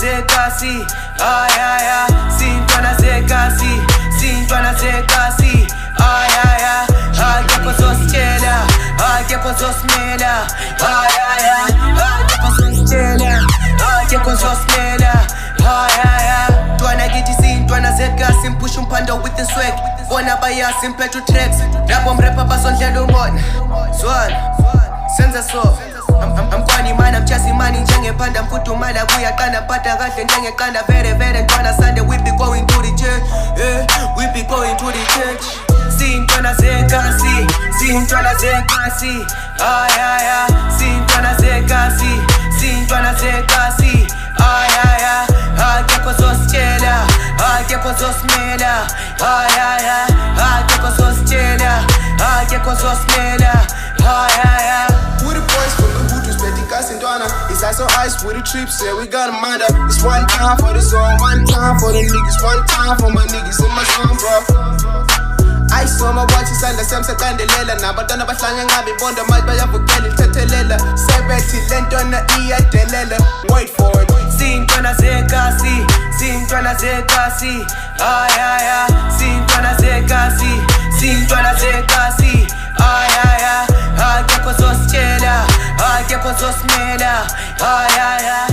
Zekasi, ay ay ay, Sizintwana Zekasi, Sizintwana Zekasi, ay ay ay, akekho zositshela, akekho zosimela, ay ay ay, akekho zositshela, akekho zosimela, ay ay ay. Ntwana kithi Sizintwana Zekasi, mpush umphando with the swag, bona bayasi impethu tracks, rap rapper basondlela umona, zwana, senza so. I'm funny man, I'm chasing money njengepanda mfudumala kuyaqanda pata kahle njengeqanda vere ntwana Sunday we be going to the church, we be going to the church. Sizintwana Zekasi, Sizintwana Zekasi, ay ay ay, Sizintwana Zekasi, Sizintwana Zekasi, ay ay ay, akekho zositshela, akekho zosimela, ay ay ay, akekho zositshela, akekho zosimela, ay ay ay. With the boys from the Hutus, Sizintwana. It's ice on ice with the trips, yeah, we got a mind up. It's one time for the song, one time for the niggas, one time for my niggas in my song, bro. Ice on my watch, it's under some sekandelela. Nabantwana bahlanga ngabi bonda manje bayavukela ithethelela. Sebethi lentwana iyadelela. Wait for it. Sizintwana Zekasi, Sizintwana Zekasi, ay ay ay, Sizintwana Zekasi, Sizintwana Zekasi, ay ay ay, akekho zositshela, akekho zosimela, ay ay ay.